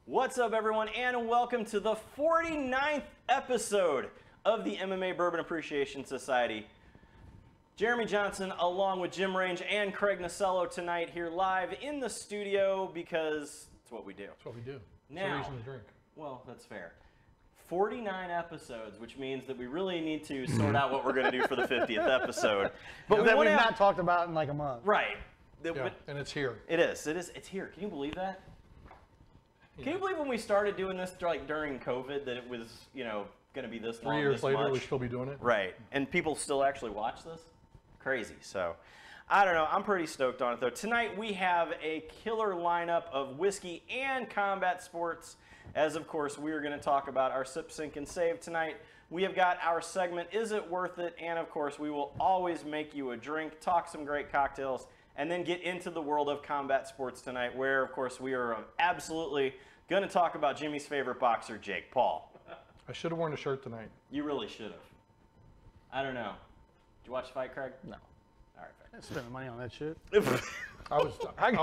What's up, everyone, and welcome to the 49th episode of the MMA Bourbon Appreciation Society. Jeremy Johnson, along with Jim Range and Craig Nasello tonight, here live in the studio because it's what we do. That's what we do. Now, it's a reason to drink. Well, that's fair. 49 episodes, which means that we really need to sort out what we're going to do for the 50th episode. But that we've not talked about in like a month. Right. Yeah, and it's here. It is. It's here. Can you believe that? Can you believe when we started doing this like during COVID that it was, you know, going to be this long? 3 years later, we'll still be doing it. Right. And people still actually watch this? Crazy. So, I don't know. I'm pretty stoked on it, though. Tonight, we have a killer lineup of whiskey and combat sports, as, of course, we are going to talk about our Sip, Sink, and Save tonight. We have got our segment, Is It Worth It? And, of course, we will always make you a drink, talk some great cocktails, and then get into the world of combat sports tonight, where, of course, we are absolutely going to talk about Jimmy's favorite boxer, Jake Paul. I should have worn a shirt tonight. You really should have. I don't know. Did you watch the fight, Craig? No. All right, I'm spending money on that shit. I'll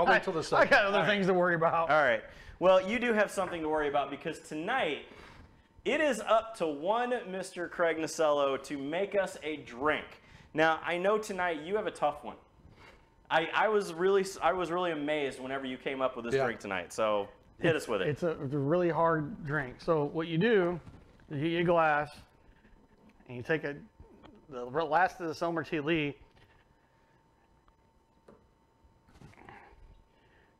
wait till the second. I got other things to worry about. All right. Well, you do have something to worry about because tonight it is up to one Mr. Craig Nasello to make us a drink. Now, I know tonight you have a tough one. I was really amazed whenever you came up with this drink tonight. So hit us with it. It's a really hard drink. So what you do is you get a glass and you take the last of this Elmer T Lee.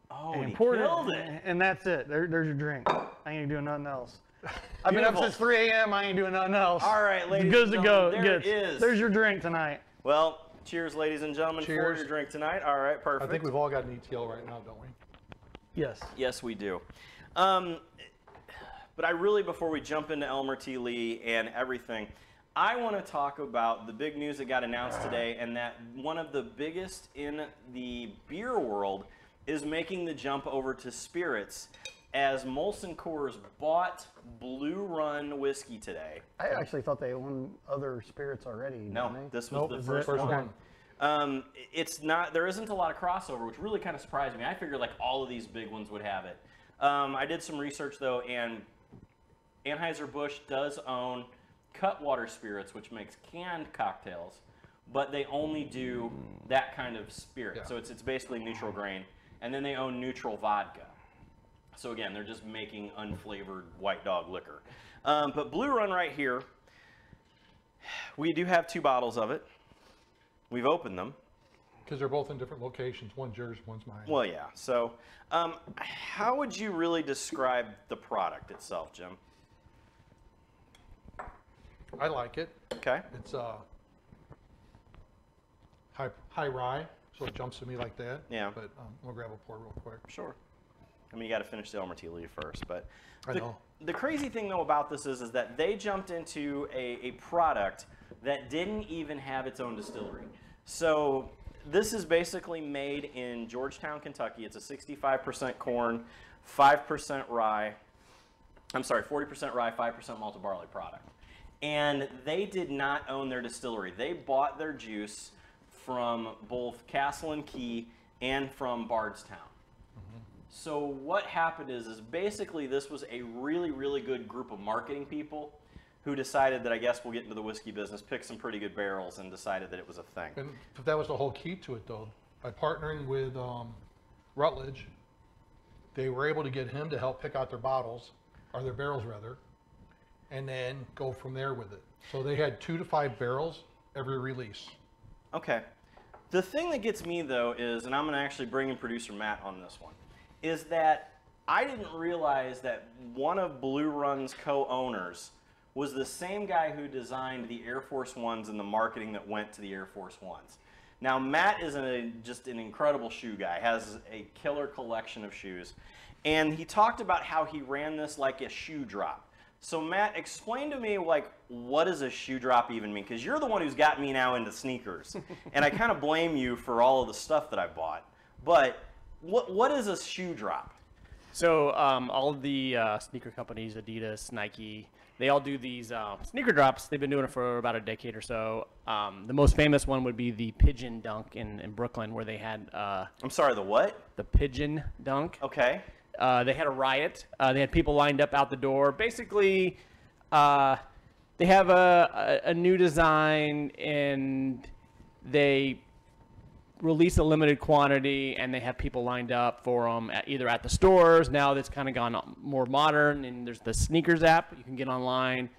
Oh, and he pour killed it. And that's it. There's your drink. I ain't doing nothing else. I've been up since 3 a.m. I ain't doing nothing else. All right, ladies good and to go. gentlemen, there it is. There's your drink tonight. Well, cheers, ladies and gentlemen, for your drink tonight. All right, perfect. I think we've all got an ETL right now, don't we? Yes. Yes, we do. But I really, before we jump into Elmer T Lee and everything, I want to talk about the big news that got announced today, and that one of the biggest in the beer world is making the jump over to spirits, as Molson Coors bought Blue Run whiskey today. I actually thought they owned other spirits already. No, this was the first one. It's not. There isn't a lot of crossover, which really kind of surprised me. I figured like all of these big ones would have it. I did some research though, and Anheuser-Busch does own Cutwater Spirits, which makes canned cocktails, but they only do that kind of spirit. Yeah. So it's basically neutral grain, and then they own Neutral Vodka. So again, they're just making unflavored White Dog liquor. But Blue Run right here, we do have 2 bottles of it. We've opened them. Because they're both in different locations. One's yours, one's mine. Well, yeah. So how would you really describe the product itself, Jim? I like it. Okay. It's high rye, so it jumps to me like that. Yeah. But we'll grab a pour real quick. Sure. I mean, you got to finish the Elmer T Lee first. But I know. The crazy thing, though, about this is that they jumped into a product that didn't even have its own distillery. So this is basically made in Georgetown, Kentucky. It's a 65% corn, 5% rye. I'm sorry, 40% rye, 5% malted barley product. And they did not own their distillery. They bought their juice from both Castle and Key and from Bardstown. So what happened is basically this was a really, really good group of marketing people who decided that, I guess we'll get into the whiskey business, picked some pretty good barrels, and decided that it was a thing. And that was the whole key to it, though. By partnering with Rutledge, they were able to get him to help pick out their bottles, or their barrels rather, and then go from there with it. So they had 2 to 5 barrels every release. Okay. The thing that gets me, though, is, and I'm going to actually bring in producer Matt on this one, is that I didn't realize that one of Blue Run's co-owners was the same guy who designed the Air Force Ones and the marketing that went to the Air Force Ones. Now, Matt is just an incredible shoe guy, has a killer collection of shoes, and he talked about how he ran this like a shoe drop. So Matt, explain to me, like, what does a shoe drop even mean? Because you're the one who's got me now into sneakers, and I kind of blame you for all of the stuff that I bought. But what is a shoe drop? So all of the sneaker companies, Adidas, Nike, they all do these sneaker drops. They've been doing it for about a decade or so. The most famous one would be the Pigeon Dunk in Brooklyn, where they had... I'm sorry, the what? The Pigeon Dunk. Okay. They had a riot. They had people lined up out the door. Basically, they have a new design, and they release a limited quantity, and they have people lined up for them either at the stores. Now that's kind of gone more modern, and there's the sneakers app you can get online.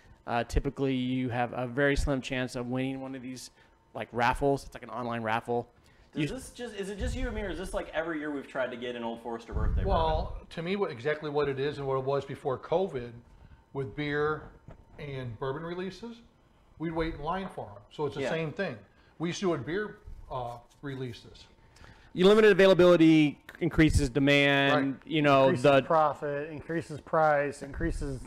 Typically, you have a very slim chance of winning one of these like raffles. It's like an online raffle. Is it just you and me, or is this like every year we've tried to get an Old Forester birthday bourbon? Well, to me, exactly what it is and what it was before COVID with beer and bourbon releases, we'd wait in line for them. So it's the same thing. We used to do it with beer releases. Your limited availability increases demand. Right. You know, Increases profit, increases price, increases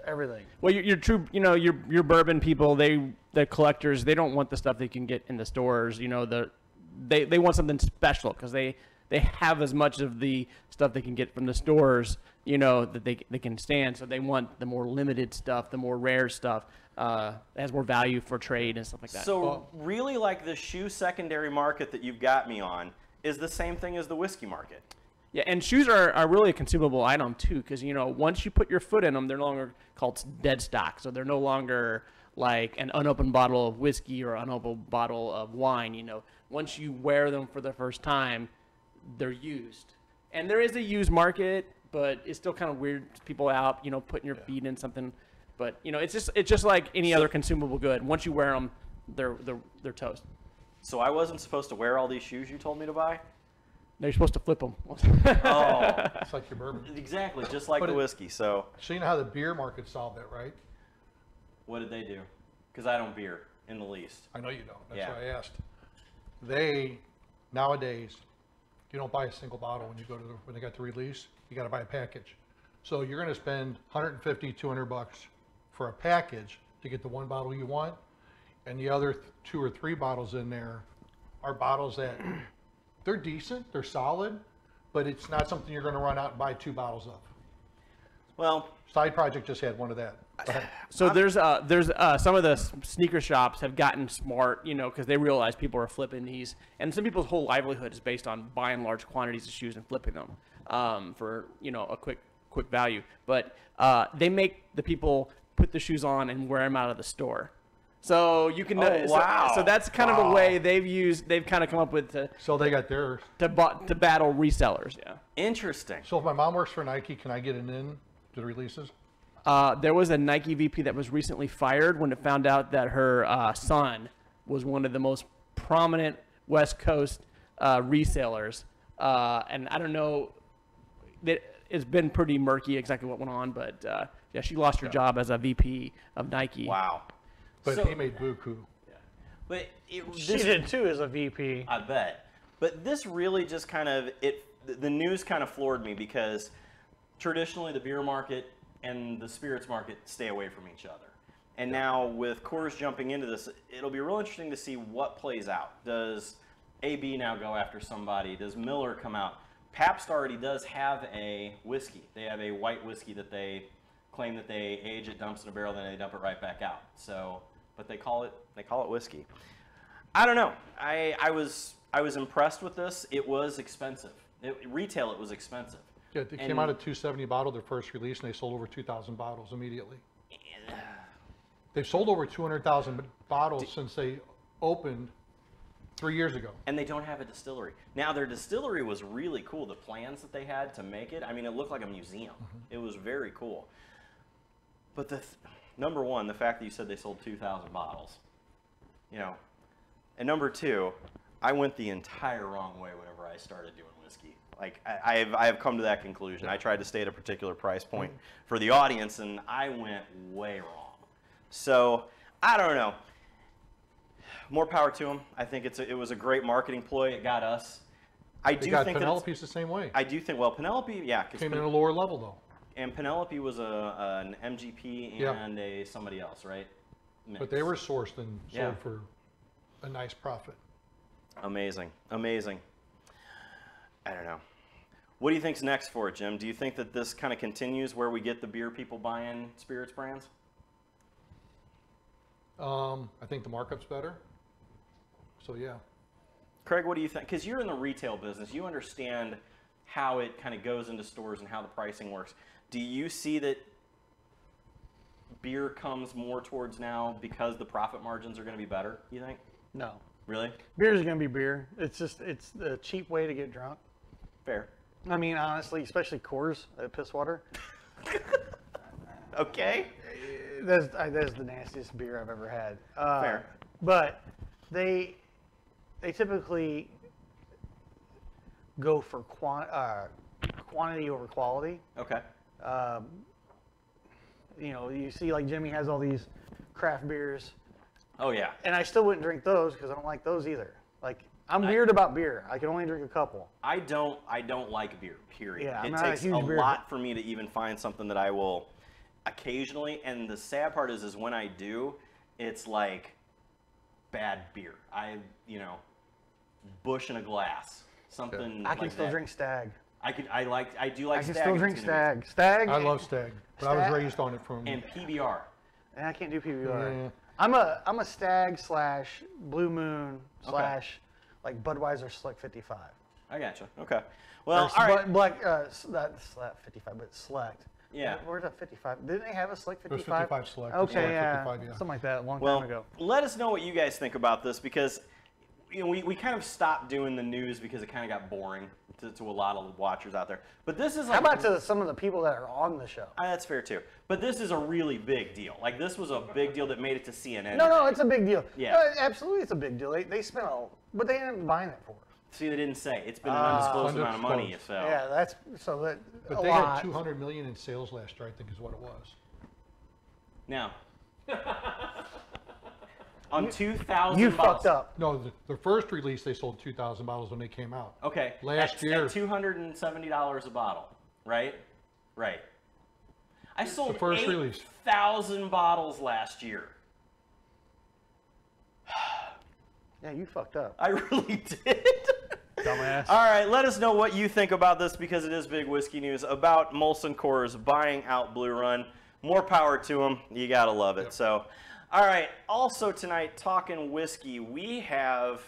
everything. Well, your true, you know, your bourbon people, the collectors, they don't want the stuff they can get in the stores. You know, they want something special because they have as much of the stuff they can get from the stores, you know, that they can stand. So they want the more limited stuff, the more rare stuff. That has more value for trade and stuff like that. So really, like the shoe secondary market that you've got me on is the same thing as the whiskey market. Yeah, and shoes are really a consumable item too, because you know once you put your foot in them, they're no longer called dead stock. So they're no longer like an unopened bottle of whiskey or unopened bottle of wine. You know, once you wear them for the first time, they're used. And there is a used market, but it's still kind of weird. People out, you know, putting your feet in something. But you know, it's just like any other consumable good. Once you wear them, they're toast. So I wasn't supposed to wear all these shoes you told me to buy? No, you're supposed to flip them. Oh, It's like your bourbon. exactly, just like the whiskey. So So you know how the beer market solved that, right? what did they do? Because I don't beer in the least. I know you don't. That's Yeah. why I asked. They, nowadays, you don't buy a single bottle when you go to when they got the release. You got to buy a package. So you're going to spend 150, 200 bucks for a package to get the one bottle you want, and the other 2 or 3 bottles in there are bottles that they're decent, they're solid, but it's not something you're going to run out and buy 2 bottles of. Well, Side Project just had one of that. Go ahead. So there's some of the sneaker shops have gotten smart, you know, because they realize people are flipping these, and some people's whole livelihood is based on buying large quantities of shoes and flipping them for you know a quick value. But they make the people put the shoes on and wear them out of the store. So you can wow. so that's kind of a way they've kind of come up with So they got theirs. to battle resellers. Yeah. interesting. So if my mom works for Nike, can I get an in to the releases? There was a Nike VP that was recently fired when it found out that her son was one of the most prominent West Coast resellers. And I don't know, it's been pretty murky exactly what went on, but yeah, she lost her job as a VP of Nike. Wow. But So- he made buku. But She did too as a VP. I bet. But this really just kind of the news kind of floored me because traditionally the beer market and the spirits market stay away from each other. And now with Coors jumping into this, it'll be real interesting to see what plays out. Does AB now go after somebody? Does Miller come out? Pabst already does have a whiskey. They have a white whiskey that they claim that they age, it dumps in a barrel, then they dump it right back out. So, but they call it whiskey. I don't know. I was impressed with this. It was expensive. Retail, it was expensive. Yeah, they came out at $270 a bottle, their first release, and they sold over 2,000 bottles immediately. They've sold over 200,000 bottles since they opened 3 years ago. And they don't have a distillery. Now, their distillery was really cool. The plans that they had to make it, I mean, it looked like a museum. It was very cool. But number one, the fact that you said they sold 2,000 bottles, you know. And number two, I went the entire wrong way whenever I started doing whiskey. Like, I have come to that conclusion. I tried to stay at a particular price point for the audience, and I went way wrong. So, I don't know. More power to them. I think it was a great marketing ploy. It got us. I They do got think Penelope's the same way. I do think, well, Penelope, yeah. Came in at a lower level, though. And Penelope was an MGP and a somebody else, right? But they were sourced and sold Yeah. for a nice profit. Amazing. Amazing. I don't know. What do you think's next for it, Jim? Do you think that this kind of continues where we get the beer people buying spirits brands? I think the markup's better. So, yeah. Craig, what do you think? Because you're in the retail business. You understand how it kind of goes into stores and how the pricing works. Do you see that beer comes more towards now because the profit margins are going to be better, you think? No. Really? Beer is going to be beer. It's the cheap way to get drunk. Fair. I mean, honestly, especially Coors, piss water. Okay. That's the nastiest beer I've ever had. Fair. But they typically go for quantity over quality. Okay. You know, you see like Jimmy has all these craft beers, Oh, yeah. and I still wouldn't drink those because I don't like those either. Like, I'm weird about beer. I can only drink a couple. I don't like beer, period. Yeah, I'm it not a takes huge beer lot for me to even find something that I will occasionally, and the sad part is when I do, it's like bad beer. Bush in a glass. Something I can like still that. drink Stag. I do like I Stag. can still It's drink gonna Stag. Stag. I love Stag, but I was Stag- raised on it from. be- And PBR. And I can't do PBR. Yeah. I'm a Stag / Blue Moon / like Budweiser Slick 55. I gotcha. Okay. Well, Or all right. Black, not 55, but Select. Yeah. Where's a 55? Didn't they have a Slick It was 55? 55 Select. Okay, Select yeah. 55, yeah. Something like that a long Well, time ago. let us know what you guys think about this because we kind of stopped doing the news because it kind of got boring to a lot of watchers out there. But this is like, How about to some of the people that are on the show? That's fair too. But this is a really big deal. Like this was a big deal that made it to CNN. No, it's a big deal. Yeah. Absolutely, it's a big deal. They spent but they ended up buying it for. See, they didn't say. It's been an undisclosed amount of money. Undisclosed. So Yeah, that's so that. But a they lot. had 200 million in sales last year, I think is what it was. now, on 2,000 You bottles. fucked up. No, the first release they sold 2,000 bottles when they came out. Okay. Last year. at $270 a bottle, right? Right. I sold The first release. 8,000 bottles last year. Yeah, you fucked up. I really did. Dumbass. All right, let us know what you think about this because it is big whiskey news about Molson Coors buying out Blue Run. More power to them. You got to love it. Yep. So, all right, also tonight, talking whiskey, we have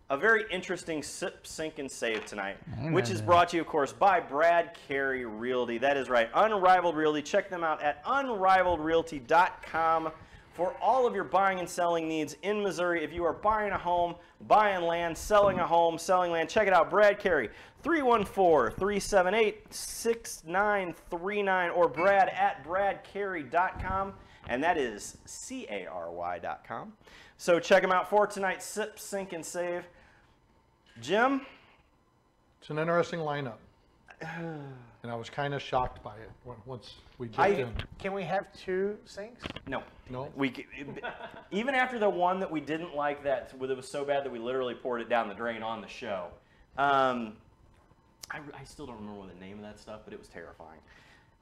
a very interesting sip, sink, and save tonight, which is brought to you, of course, by Brad Carey Realty. That is right, Unrivaled Realty. Check them out at unrivaledrealty.com for all of your buying and selling needs in Missouri. If you are buying a home, buying land, selling a home, selling land, check it out. Brad Carey, 314-378-6939 or Brad at bradcarey.com, and that is CARY.com. So check them out for tonight's Sip, Sink, and Save. Jim? It's an interesting lineup. And I was kind of shocked by it once we jumped in. Can we have 2 sinks? No. No? Even after the one that we didn't like, that it was so bad that we literally poured it down the drain on the show. I still don't remember the name of that stuff, but it was terrifying.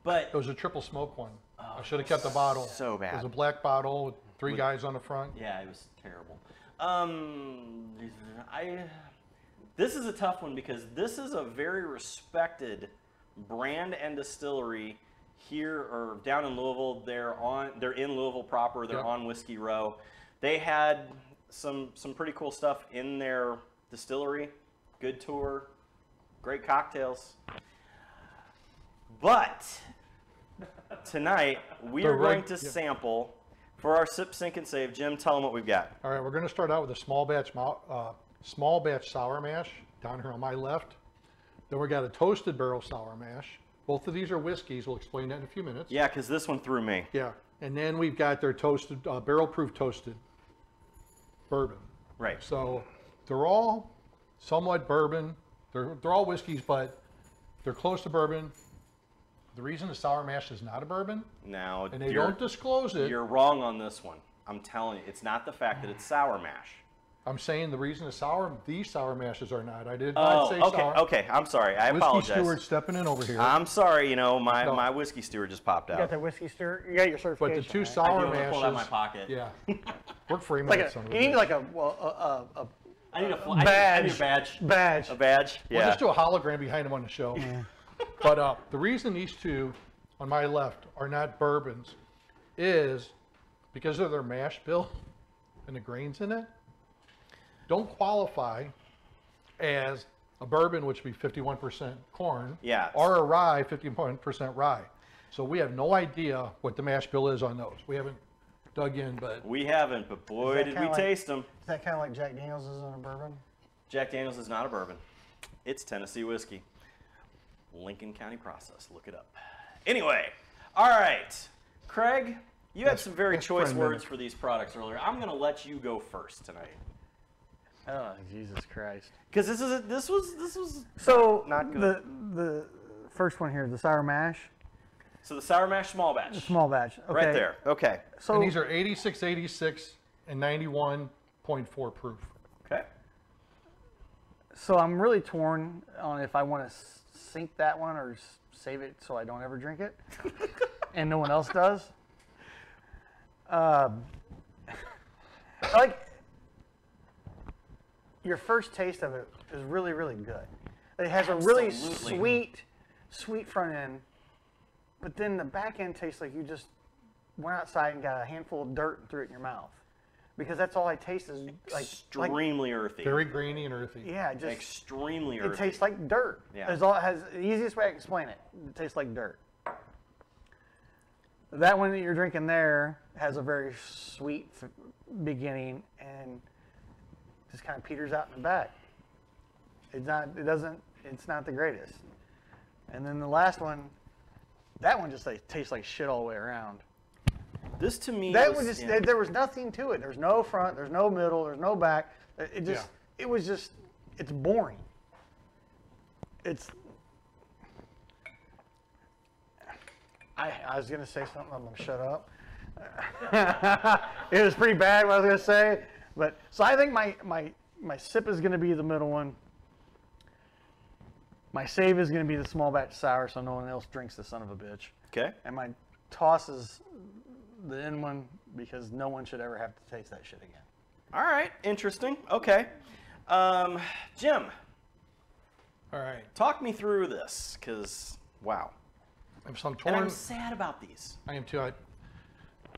But It was a triple smoke one. I should have kept the bottle. so bad. It was a black bottle with 3 guys on the front. yeah, it was terrible. This is a tough one because this is a very respected brand and distillery here or down in Louisville. They're in Louisville proper. They're Yep. on Whiskey Row. They had some pretty cool stuff in their distillery. Good tour, great cocktails. But tonight we are going to sample for our Sip, Sink, and Save. Jim, tell them what we've got. All right, we're going to start out with a small batch sour mash down here on my left. Then we got a toasted barrel sour mash. Both of these are whiskeys. We'll explain that in a few minutes. Yeah, because this one threw me. Yeah, and then we've got their toasted barrel-proof toasted bourbon. Right. So they're all somewhat bourbon. They're all whiskeys, but they're close to bourbon. The reason the sour mash is not a bourbon, Now, and they don't disclose it. You're wrong on this one. I'm telling you, it's not the fact that it's sour mash. I'm saying the reason these sour mashes are not. I did not say okay, sour. okay. I'm sorry. I Whiskey apologize. steward stepping in over here. I'm sorry. You know, my No. whiskey steward just popped You out. got the whiskey stir. You got your certification. but the 2 right? sour I do want to mashes. pull it out of my pocket. Yeah, we're framing Like that son of a you need bitch. like a I need a badge. I need a badge. badge. A badge. We'll Yeah. just do a hologram behind them on the show. But the reason these 2 on my left are not bourbons is because of their mash bill and the grains in it don't qualify as a bourbon, which would be 51% corn, Yeah. or a rye, 51% rye. So we have no idea what the mash bill is on those. We haven't dug in, but We haven't, but boy, that did we kinda like- taste them. Is that kind of like Jack Daniels is in a bourbon? Jack Daniels is not a bourbon. It's Tennessee whiskey. Lincoln County process. Look it up. Anyway, all right. Craig, you had some very that's choice for a words minute. for these products earlier. I'm going to let you go first tonight. Oh, Jesus Christ. Because this was So Not good. the first one here, the sour mash, so the sour mash small batch. small batch. Okay. Right there. Okay. So and these are 86, 86, and 91.4 proof. Okay. So I'm really torn on if I want to sink that one or save it so I don't ever drink it, and no one else does. Like your first taste of it is really, really good. It has a really Absolutely. sweet front end, but then the back end tastes like you just went outside and got a handful of dirt and threw it in your mouth, because that's all I taste is like Extremely earthy. Very grainy and earthy. yeah, just Extremely it earthy. tastes like dirt. Yeah. It's all it has the easiest way I can explain it. It tastes like dirt. That one that you're drinking there has a very sweet beginning and just kind of peters out in the back. It's not the greatest. And then the last one, that one just like tastes like shit all the way around. This to me That was, was just yeah. there was nothing to it. There's no front, there's no middle, there's no back. It just it was just it's boring. It's I was gonna say something, I'm gonna shut up. It was pretty bad what I was gonna say. But so I think my sip is gonna be the middle one. My save is gonna be the small batch sour so no one else drinks the son of a bitch. Okay. And my toss is the end one because no one should ever have to taste that shit again. All right. Interesting. Okay. Jim, All right. talk me through this, because wow. So I'm And torn. I'm sad about these. I am too.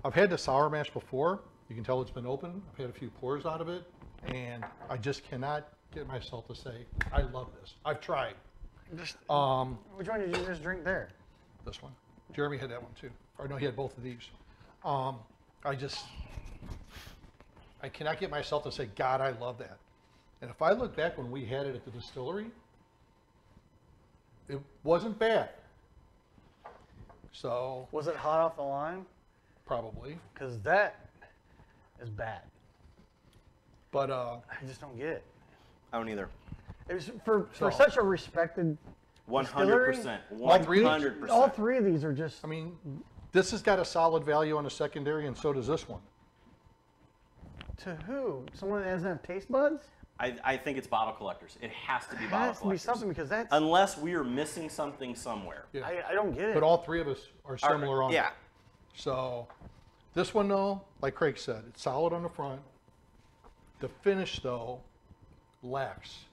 I've had the sour mash before. You can tell it's been open. I've had a few pours out of it, and I just cannot get myself to say I love this. I've tried. Just, Um, which one did you just drink there? this one. Jeremy had that one too. Or no, he had both of these. I cannot get myself to say, God, I love that. And if I look back when we had it at the distillery, it wasn't bad. So Was it hot off the line? probably, Because that is bad. but I just don't get it. I don't either. It was for So- such a respected 100%. All three? 100%. all three of these are just I mean, this has got a solid value on the secondary, and so does this one. to who? Someone that doesn't have taste buds? I think it's bottle collectors. It has to be It bottle has to be collectors. something because that's Unless we are missing something somewhere. Yeah. I don't get it. But all three of us are similar on Yeah. it. So this one, though, like Craig said, it's solid on the front. The finish, though, lacks.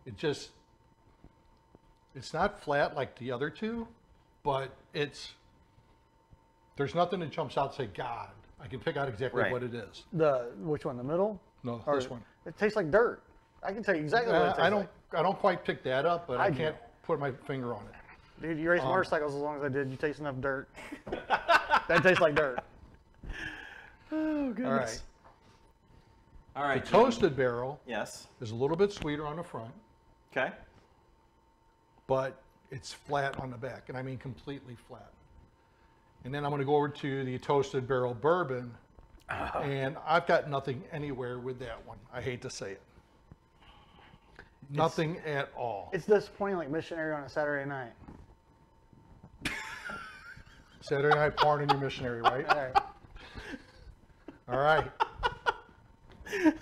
It's not flat like the other two, but there's nothing that jumps out and say, God, I can pick out exactly Right. what it is. Which one? The middle? No, Or- this one. It tastes like dirt. I can tell you exactly what it tastes I like. don't quite pick that up, but I do. can't put my finger on it. Dude, you race motorcycles as long as I did. You taste enough dirt. That tastes like dirt. Oh, All goodness. right. All right. The Jim. toasted barrel Yes. is a little bit sweeter on the front, Okay. but it's flat on the back, and I mean completely flat. And then I'm going to go over to the toasted barrel bourbon, and I've got nothing anywhere with that one. I hate to say it. Nothing at all. It's disappointing like missionary on a Saturday night. Saturday night porn in your missionary, right? All right. All right.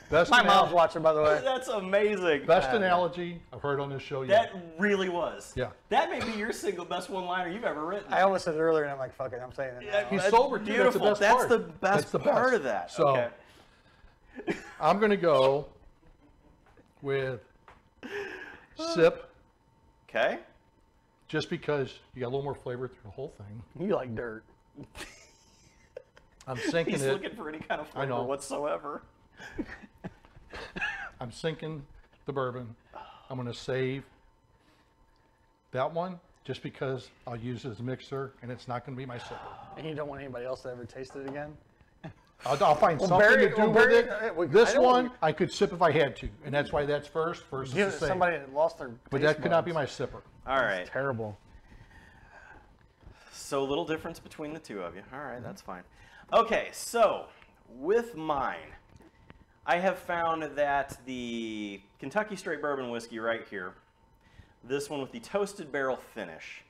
Best My mom's analogy, watching, by the way. That's amazing. best analogy I've heard on this show yet. That really was. Yeah. That may be your single best one-liner you've ever written. I almost said it earlier, and I'm like, fuck it, I'm saying it now. He's That's sober too. Beautiful. That's the best part. the best That's the part best. of that. So Okay. I'm going to go with sip, Okay. just because you got a little more flavor through the whole thing. You like dirt. I'm sinking He's it. looking for any kind of I know. flavor whatsoever. I'm sinking the bourbon, I'm going to save that one just because I'll use it as a mixer, and it's not going to be my sipper. And you don't want anybody else to ever taste it again? I'll find something Barry- to do well, with Barry- it. I This don't one want- I could sip if I had to, and that's why that's first versus Give the it to save. somebody that lost their But taste that could not be buds. my sipper. All right. Terrible. So little difference between the two of you. All right, that's fine. Okay, so with mine, I have found that the Kentucky Straight Bourbon Whiskey right here, this one with the toasted barrel finish,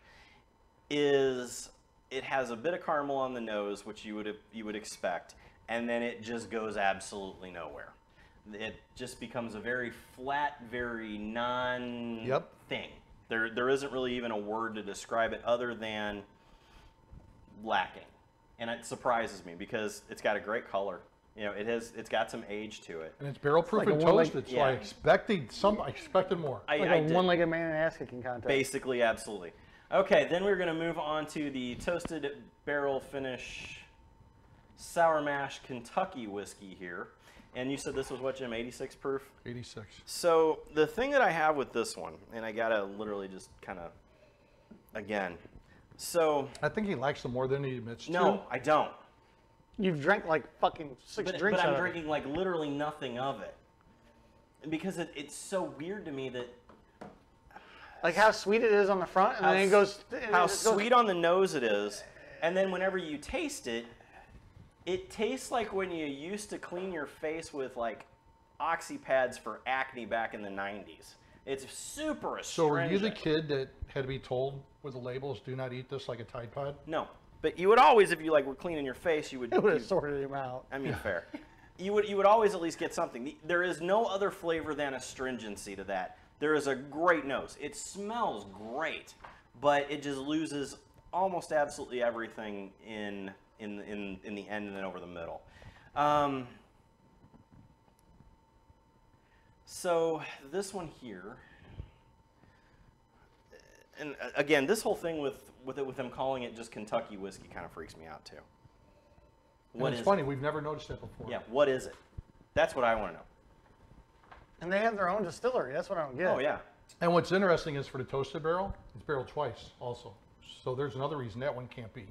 it has a bit of caramel on the nose, which you would expect, and then it just goes absolutely nowhere. It just becomes a very flat, very non-thing. There isn't really even a word to describe it other than lacking, and it surprises me because it's got a great color. You know, it's got some age to it. And it's barrel proof like and a one-leg- toasted, so yeah. I expected more. Like I a did. one-legged man in ass kicking contest. Basically, absolutely. Okay, then we're going to move on to the toasted barrel finish sour mash Kentucky whiskey here. And you said this was what, Jim, 86 proof? 86. So the thing that I have with this one, and I got to literally just kind of, again, so I think he likes them more than he admits to. no, I don't. You've drank like fucking six drinks But out I'm of it. drinking like literally nothing of it. Because it's so weird to me that Like how sweet it is on the front, and How then it s- goes. and how it goes- sweet on the nose it is, and then whenever you taste it, it tastes like when you used to clean your face with like oxy pads for acne back in the 90s. It's super astringent. So were you the kid that had to be told with the labels, do not eat this like a Tide Pod? No, but you would always, if you like were cleaning your face, you would. It would have you- sorted him out. I mean, fair. You would always at least get something. There is no other flavor than astringency to that. There is a great nose. It smells great, but it just loses almost absolutely everything in the end and then over the middle. So this one here, and again, this whole thing with them calling it just Kentucky whiskey kind of freaks me out too. And What it's is funny, we've never noticed that before. Yeah, what is it? That's what I want to know. And they have their own distillery. That's what I don't get. Oh yeah. And what's interesting is for the toasted barrel, it's barreled twice also. So there's another reason that one can't be.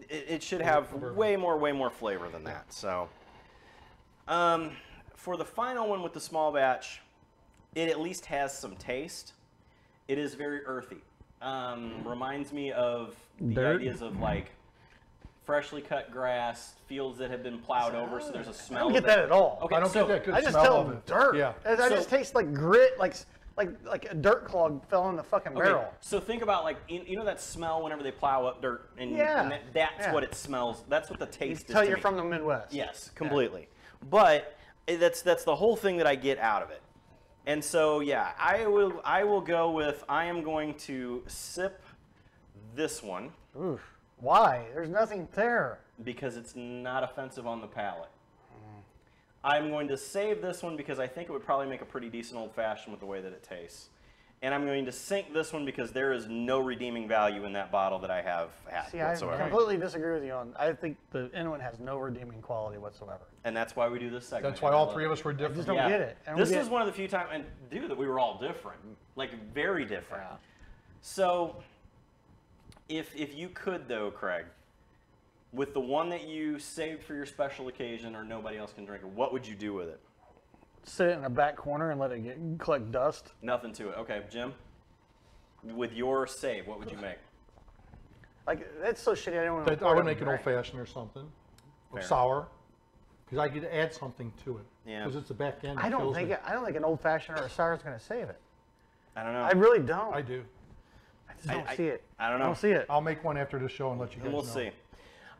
It should have way more flavor than that. So, for the final one with the small batch, it at least has some taste. It is very earthy. Reminds me of the Dirt? ideas of like freshly cut grass, fields that have been plowed over, so there's a I smell. don't get of it. that at all. Okay, I don't so get that good I just smell tell of them it. dirt. Yeah. I So- just taste like grit, like a dirt clog fell in the fucking Okay, barrel. so think about like you know that smell whenever they plow up dirt, and, Yeah, and that's yeah. what it smells. That's what the You taste is. tell to you're me. from the Midwest. Yes, completely. But that's the whole thing that I get out of it. And so yeah, I will go with I am going to sip this one Oof. Why? There's nothing there. because it's not offensive on the palate. I'm going to save this one because I think it would probably make a pretty decent old fashioned with the way that it tastes. And I'm going to sink this one because there is no redeeming value in that bottle that I have had See, I whatsoever. completely disagree with you on. I think the Inuit has no redeeming quality whatsoever. And that's why we do this segment. That's why all three of us were I different. just don't get it. I don't This get is one of the few times, and dude, that we were all different, like very different. Yeah. So, if you could though, Craig, with the one that you saved for your special occasion or nobody else can drink it, what would you do with it? Sit it in a back corner and let it collect dust. Nothing to it. Okay, Jim. With your save, what would you make? Like that's so shitty. I don't want That to. I would make an old fashioned or something, or Fair. sour, because I could add something to it. Yeah. Because it's the back end. I that don't kills think me. I don't think an old fashioned or a sour is going to save it. I don't know. I really don't. I do. I just don't I- see it. I don't I know. don't see it. I'll make one after the show and let you guys And we'll know. see.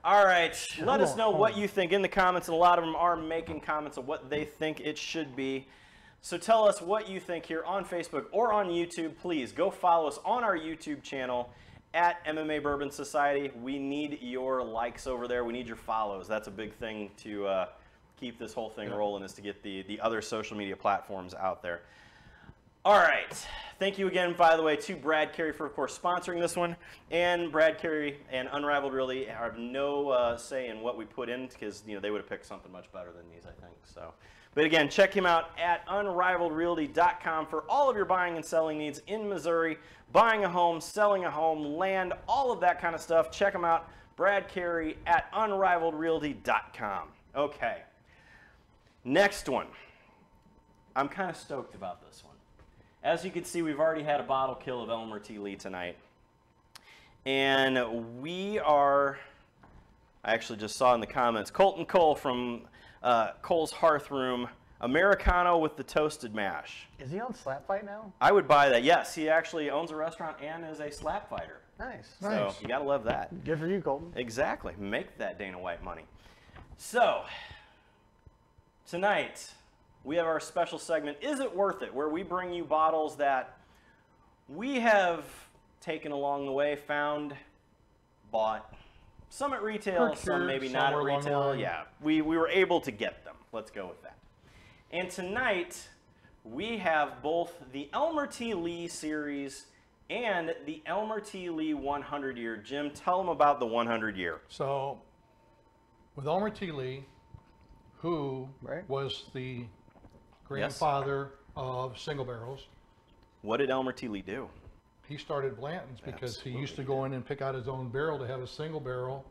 All right. Let us on, know hold what on. you think in the comments, and a lot of them are making comments of what they think it should be. So tell us what you think here on Facebook or on YouTube. Please go follow us on our YouTube channel at MMA Bourbon Society. We need your likes over there. We need your follows. That's a big thing to keep this whole thing rolling, is to get the other social media platforms out there. All right. Thank you again, by the way, to Brad Carey for, of course, sponsoring this one. And Brad Carey and Unrivaled really have no say in what we put in, because they would have picked something much better than these, I think. So, But again, check him out at unrivaledrealty.com for all of your buying and selling needs in Missouri. Buying a home, selling a home, land, all of that kind of stuff. Check him out, Brad Carey at unrivaledrealty.com. Okay, next one. I'm kind of stoked about this one. As you can see, we've already had a bottle kill of Elmer T Lee tonight. And we are, I actually just saw in the comments, Colton Cole from Cole's Hearth Room, Americano with the toasted mash. Is he on Slap Fight now? I would buy that. Yes, he actually owns a restaurant and is a slap fighter. Nice. So Nice. you got to love that. Good for you, Colton. Exactly. Make that Dana White money. So, tonight, we have our special segment, Is It Worth It?, where we bring you bottles that we have taken along the way, found, bought, some at retail, some maybe not at somewhere along the retail. line. Yeah, we were able to get them. Let's go with that. And tonight, we have both the Elmer T Lee series and the Elmer T Lee 100 year. Jim, tell them about the 100 year. So, with Elmer T Lee, who Right. was the grandfather of single barrels, What did Elmer T Lee do? he started Blanton's because he used to go in and pick out his own barrel to have a single barrel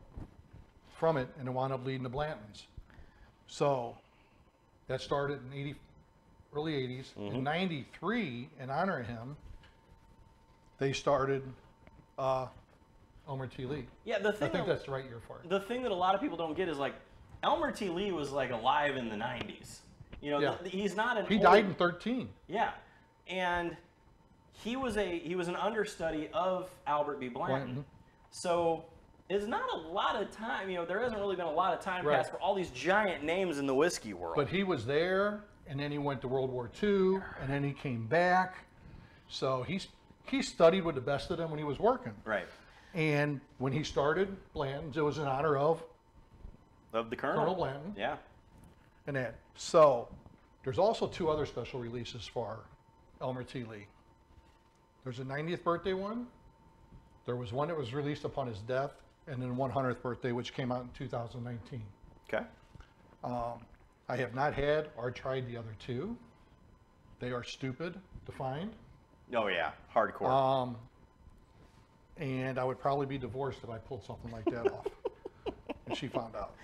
from it, and it wound up leading to Blanton's. So that started in early 80s. In 93, in honor of him, they started Elmer T Lee. Yeah, the I thing think that, that's the right year for it. the thing that a lot of people don't get is like Elmer T Lee was like alive in the 90s. You know, Yeah. he's not an He old- died in 13. Yeah, and he was an understudy of Albert B. Blanton. Blanton. So it's not a lot of time. You know, there hasn't really been a lot of time Right. passed for all these giant names in the whiskey world. But he was there, and then he went to World War II, and then he came back. So he studied with the best of them when he was working. right, And when he started Blanton's, it was in honor of of the Colonel. Colonel Blanton Yeah. and that. So there's also two other special releases for Elmer T Lee. There's a 90th birthday one. There was one that was released upon his death, and then 100th birthday, which came out in 2019. Okay. I have not had or tried the other two. They are stupid to find. Oh yeah, hardcore. And I would probably be divorced if I pulled something like that off. And she found out.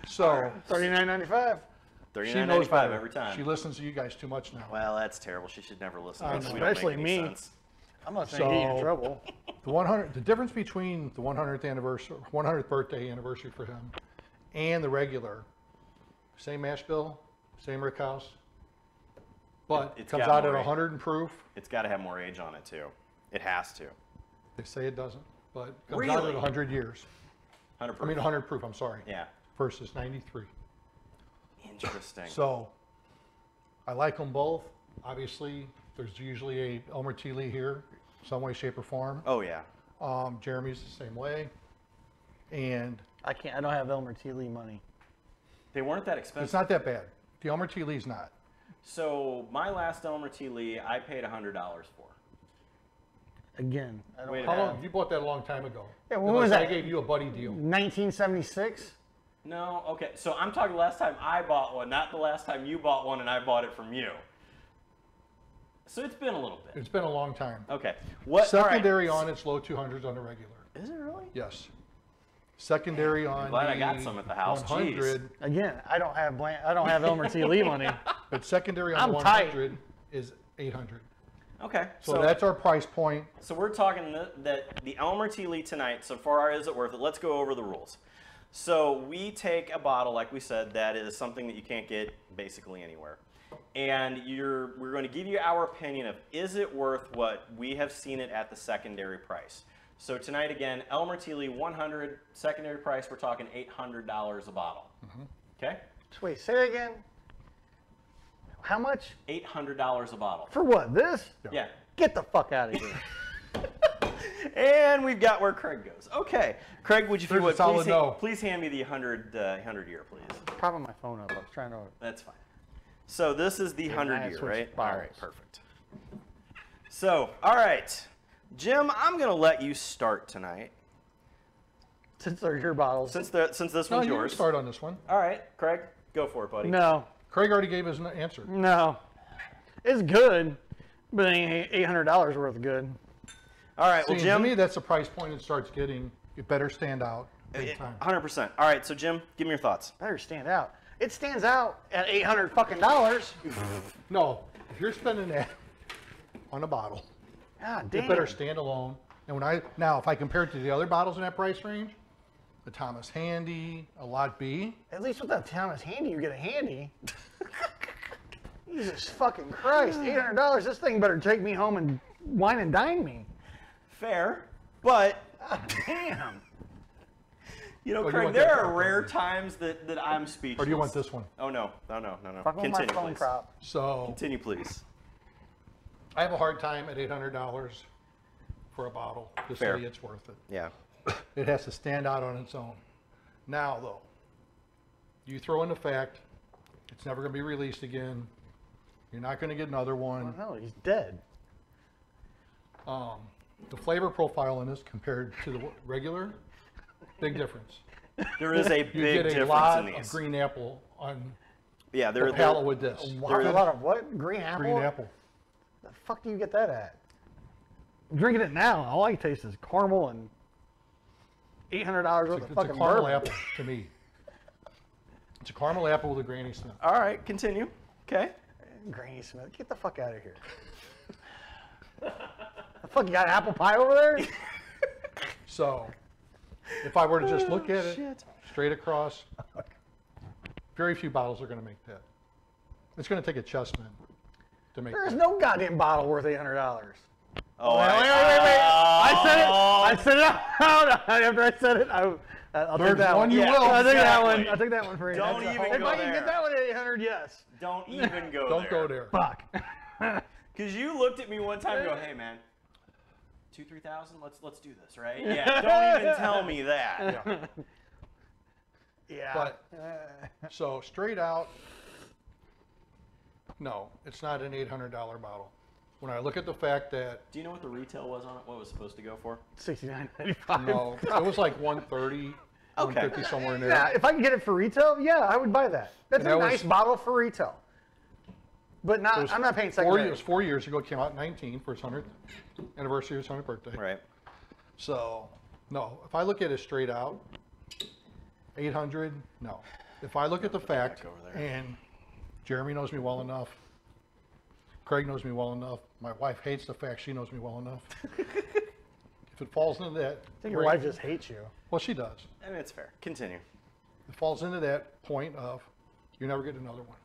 So $39.95. she $39.95 knows better. every time. She listens to you guys too much now. Well, that's terrible. She should never listen I to us. know. We don't make Especially any me. sense. I'm not saying get you in So- trouble. The difference between the 100th birthday anniversary for him and the regular, same mash bill, same rick house, but It's comes got out at more 100 and proof. It's got to have more age on it too. It has to. They say it doesn't, but it comes out Really? at 100 years. 100 I mean 100 proof, I'm sorry. Yeah. Versus 93. Interesting. So I like them both. Obviously, there's usually a Elmer T Lee here, some way, shape, or form. Oh yeah. Jeremy's the same way. And I don't have Elmer T Lee money. They weren't that expensive. it's not that bad. The Elmer T Lee's not. So my last Elmer T Lee, I paid $100 for. Again, I don't Wait a How minute. long? You bought that a long time ago. Yeah, when Unless was I that? gave you a buddy deal. 1976. No, okay. So I'm talking the last time I bought one, not the last time you bought one and I bought it from you. So it's been a little bit. It's been a long time. Okay. What? all right. Secondary on its low 200s on the regular. Is it really? Yes. Secondary on glad the I got some at the house. 100, Again, I don't have Elmer T Lee money. but secondary on I'm the tight. 100 is 800. Okay. So that's our price point. So we're talking that the Elmer T Lee tonight, so far Is It Worth It? Let's go over the rules. So we take a bottle, like we said, that is something that you can't get basically anywhere. And we're going to give you our opinion of is it worth what we have seen it at the secondary price. So tonight again, Elmer T Lee 100, secondary price, we're talking $800 a bottle. Okay? So wait, say that again. How much? $800 a bottle. For what? This? Yeah. Get the fuck out of here. And we've got where Craig goes. Okay. Craig, would you There's a would solid please, no. please hand me the 100 year, please. Propping my phone up. I was trying to. That's fine. So this is the I 100 had year, switched right? bottles. All right, perfect. So, all right. Jim, I'm going to let you start tonight. Since they're your bottles. Since this No, one's you can yours. start on this one. All right, Craig, go for it, buddy. No. Craig already gave his answer. No. It's good, but it ain't $800 worth of good. All right, well, See, Jim. to me, that's the price point it starts getting. It better stand out big time. 100%. All right, so Jim, give me your thoughts. Better stand out. It stands out at $800 fucking dollars. No, if you're spending that on a bottle, God damn. it better stand alone. And now, if I compare it to the other bottles in that price range, the Thomas Handy, a Lot B. At least with that Thomas Handy, you get a handy. Jesus fucking Christ. $800. This thing better take me home and wine and dine me. Fair, but God damn. you know, Oh, you Craig, want there that are one? rare times that I'm speechless. Or do you want this one? Oh no. Fuck with my Continue, phone please. prop. So Continue, please. I have a hard time at $800 for a bottle to Fair. say it's worth it. Yeah. It has to stand out on its own. Now, though, you throw in the fact it's never going to be released again. You're not going to get another one. No, he's dead. The flavor profile in this compared to the regular, big difference. There is a You big get a difference lot in of these. green apple on Yeah, the there. palate with this. A lot of what? Green apple? Green apple. The fuck do you get that at? I'm drinking it now. All I taste is caramel and $800 worth of It's a fucking caramel bourbon. apple to me. It's a caramel apple with a Granny Smith. All right, continue. Okay. Granny Smith, get the fuck out of here. The fuck, you got apple pie over there? So, if I were to just look at it shit. straight across, very few bottles are going to make that. It's going to take a chessman to make There's that. no goddamn bottle worth $800. Oh, Wait. I said it out. After I said it, I'll take There's that one one. you Yeah, will. I'll take that one. Exactly. I'll take that one for you. Don't That's even if go I can there. get that one at 800, yes. Don't even go Don't there. go there. Fuck. Because you looked at me one time and go, hey man, 2,000-3,000, let's do this, right? Yeah, don't even tell me that. Yeah. Yeah. But, so straight out, no, it's not an $800 bottle. When I look at the fact that, Do you know what the retail was on it? What it was supposed to go for? $69.95. no, it was like 130, 150, somewhere in there. Yeah, if I can get it for retail, yeah, I would buy that. That's And a that nice was- bottle for retail. But not, It was I'm not paying It secondary. was 4 years ago. It came out in 19 for its 100th anniversary, its 100th birthday. Right. So, no, if I look at it straight out, 800, no. If I look at the fact, over there. and Jeremy knows me well enough, Craig knows me well enough, my wife hates the fact she knows me well enough. If it falls into that, I think your wife just hates you. well, she does. I mean, it's fair. Continue. It falls into that point of you never get another one.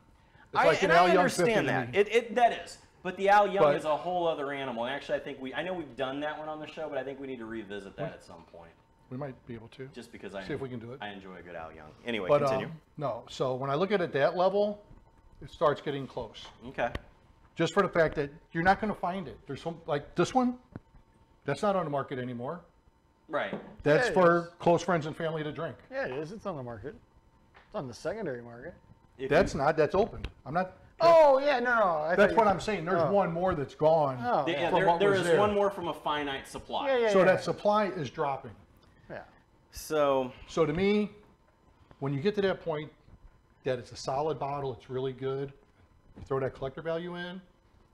It's I like an Al Young 50 understand to that. me. That is. But the Al Young But- is a whole other animal. And actually, I know we've done that one on the show, but I think we need to revisit that at some point. We might be able to. Just because See if we can do it. I enjoy a good Al Young. Anyway, But continue. no, so when I look at it that level, it starts getting close. Okay. Just for the fact that you're not going to find it. There's some, like this one, that's not on the market anymore. Right. That's Yeah, it for is. close friends and family to drink. Yeah, it is. It's on the market. It's on the secondary market. If That's you- not, that's open. I'm not, Oh, yeah, no. that's what I'm saying. There's Oh. one more that's gone. Oh, Yeah, from what there was is there. one more from a finite supply. Yeah, yeah, So yeah. that supply is dropping. Yeah. So, So to me, when you get to that point that it's a solid bottle, it's really good, you throw that collector value in,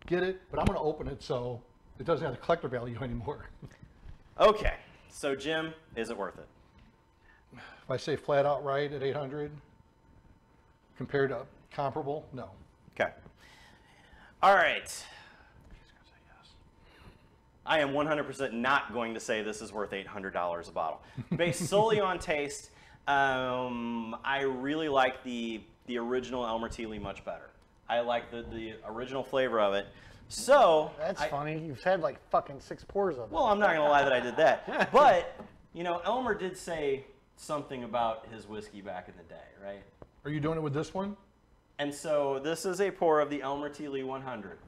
get it, but I'm going to open it so it doesn't have the collector value anymore. okay. So, Jim, is it worth it? If I say flat out right at 800 compared to comparable, no. Okay. All right. I am 100% not going to say this is worth $800 a bottle. Based solely on taste, I really like the original Elmer T Lee much better. I like the original flavor of it. So That's funny. You've had like fucking 6 pours of it. well, I'm not going to lie that I did that. But, you know, Elmer did say something about his whiskey back in the day, right? Are you doing it with this one? And so this is a pour of the Elmer T Lee 100.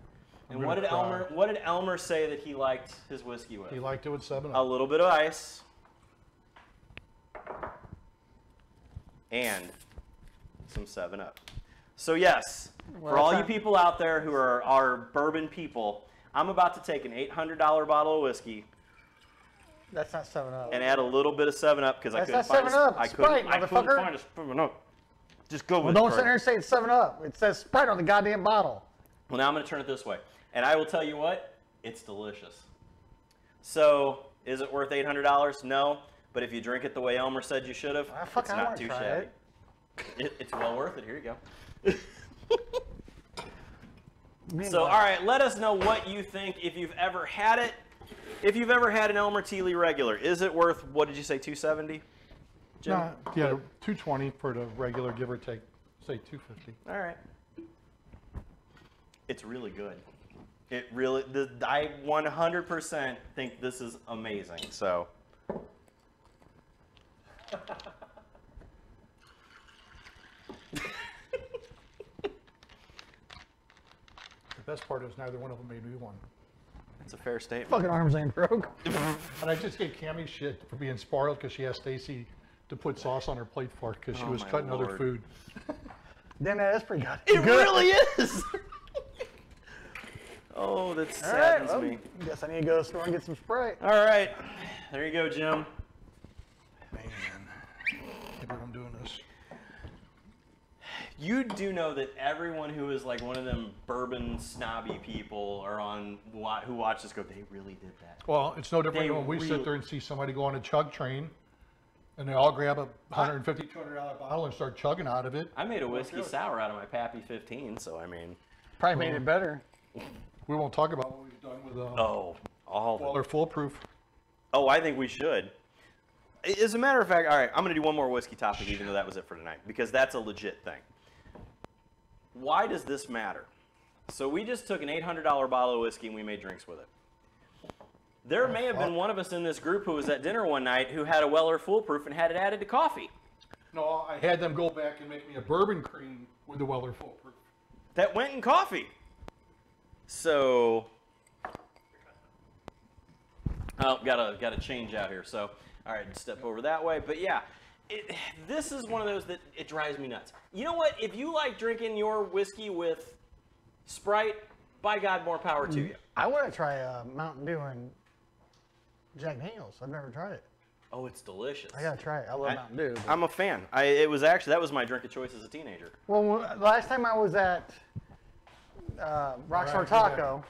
And what did Elmer say that he liked his whiskey with? He liked it with 7 A Up. little bit of ice and some 7-Up. So yes, Well, for all you that's not- people out there who are bourbon people, I'm about to take an $800 bottle of whiskey That's not 7 Up. and add a little bit of 7-Up because I That's couldn't not find 7-Up. I Sprite, couldn't motherfucker. find a 7-Up. Just go Well, with don't it. sit there and say it's 7-Up. It says Sprite on the goddamn bottle. Well, now I'm going to turn it this way. And I will tell you what, it's delicious. So, is it worth $800? No. But if you drink it the way Elmer said you should have, it's I not wanna too try shabby. It's well worth it. Here you go. So, all right, let us know what you think if you've ever had it. If you've ever had an Elmer T Lee regular, is it worth, what did you say, $270? Jim? No, yeah, $220 for the regular, give or take, say $250. All right. It's really good. It really, I 100% think this is amazing. So. The best part is neither one of them made me one. It's a fair statement. Fucking arms ain't broke. And I just gave Cammy shit for being spoiled because she asked Stacy to put sauce on her plate for it because she Oh, was my cutting other Lord. food. Damn, that is pretty good. It really is. Oh, that saddens well, me. Guess I need to go to the store and get some Sprite. All right, there you go, Jim. Man, maybe I'm doing this. You do know that everyone who is like one of them bourbon snobby people are on who watch this go, they really did that. Well, it's no different They than when we really- sit there and see somebody go on a chug train and they all grab a $150, $200 bottle and start chugging out of it. I made a whiskey sour out of my Pappy 15, so I mean. Probably made it better. We won't talk about what we've done with Oh, all of it. Waller Foolproof. Oh, I think we should. As a matter of fact, all right, I'm going to do one more whiskey topic, even though that was it for tonight, because that's a legit thing. Why does this matter? So we just took an $800 bottle of whiskey and we made drinks with it. There may have been one of us in this group who was at dinner one night who had a Weller Foolproof and had it added to coffee. No, I had them go back and make me a bourbon cream with the Weller Foolproof. That went in coffee. So, oh, gotta change out here. So, all right, step over that way. But yeah, this is one of those that it drives me nuts. You know what? If you like drinking your whiskey with Sprite, by God, more power to you. I want to try Mountain Dew and Jack Daniels. I've never tried it. Oh, it's delicious. I gotta try it. I love Mountain Dew. but- I'm a fan. It was actually, that was my drink of choice as a teenager. Well, the last time I was at Rockstar Right, Taco,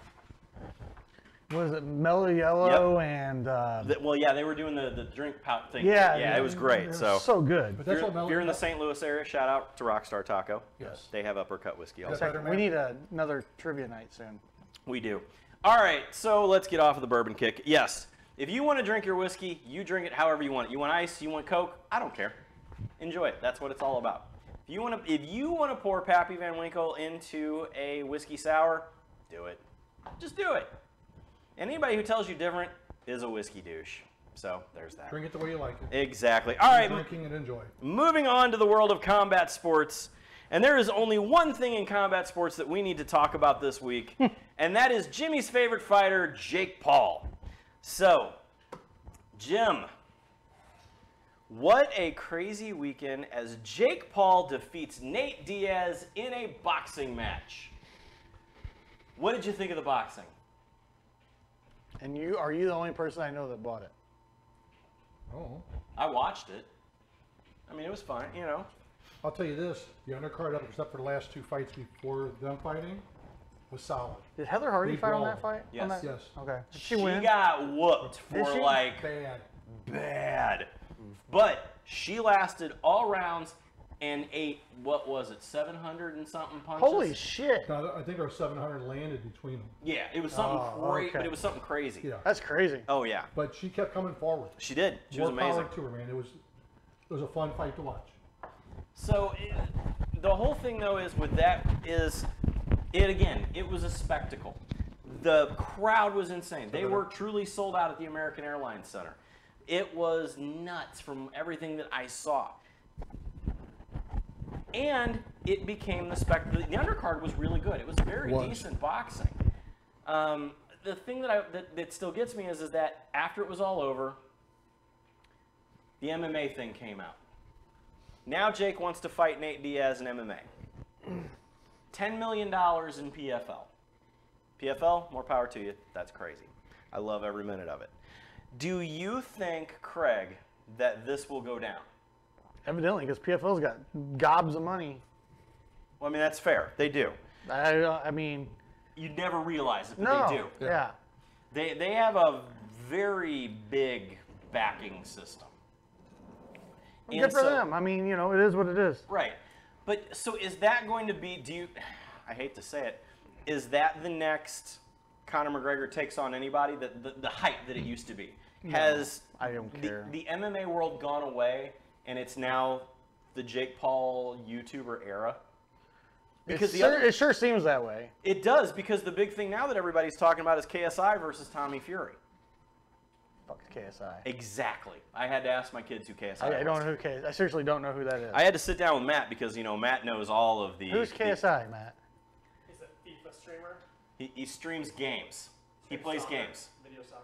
was it Mellow Yellow and Well, yeah, they were doing the drink thing. yeah, it was great. It was So, so good. But if that's what you're, if you're in the Melody- St. Louis area, shout out to Rockstar Taco. Yes. They have Uppercut Whiskey also. Yes, better We need another trivia night soon. We do. All right, so let's get off of the bourbon kick. Yes, if you want to drink your whiskey, you drink it however you want it. You want ice, you want Coke, I don't care. Enjoy it. That's what it's all about. If you want to pour Pappy Van Winkle into a whiskey sour, do it. Just do it. And anybody who tells you different is a whiskey douche. So there's that. Drink it the way you like it. Exactly. All right. Drinking and enjoy. Moving on to the world of combat sports. And there is only one thing in combat sports that we need to talk about this week, and that is Jimmy's favorite fighter, Jake Paul. So, Jim, what a crazy weekend as Jake Paul defeats Nate Diaz in a boxing match. What did you think of the boxing? And are you the only person I know that bought it? Oh. I watched it. I mean, it was fine, you know. I'll tell you this, the undercard, except for the last two fights before them fighting, was solid. Did Heather Hardy Big fight on brawl. that fight? Yes. On that? Yes. Okay. Did She win? got whooped Did for she? like Bad. bad. But she lasted all rounds and ate, what was it, 700 and something punches? Holy shit. No, I think our 700 landed between them. Yeah, it was something okay. but it was something crazy. Yeah. That's crazy. Oh yeah, But she kept coming forward. she did. She was More amazing. power to her, man. It was a fun fight to watch. So the whole thing though is with that is it was a spectacle. The crowd was insane. They were truly sold out at the American Airlines Center. It was nuts from everything that I saw. And it became the spectacle. The undercard was really good. It was very decent boxing. The thing that still gets me is that after it was all over, the MMA thing came out. Now Jake wants to fight Nate Diaz in MMA. $10 million in PFL. PFL, more power to you. That's crazy. I love every minute of it. Do you think, Craig, that this will go down? Evidently, because PFL's got gobs of money. Well, I mean, that's fair. They do. I mean, You'd never realize it, but no. they do. Yeah. They have a very big backing system. Good And for so- them. I mean, you know, it is what it is. Right. But so is that going to be, I hate to say it, is that the next Conor McGregor takes on anybody? The hype that it used to be? Has I don't care. the MMA world gone away and it's now the Jake Paul YouTuber era? Because It sure seems that way. it does, because the big thing now that everybody's talking about is KSI versus Tommy Fury. Fuck KSI. Exactly. I had to ask my kids who KSI I was. don't know who KSI. I seriously don't know who that is. I had to sit down with Matt because, Matt knows all of the... Who's the- KSI, Matt? He's a FIFA streamer. He streams games. He plays games. Video soccer.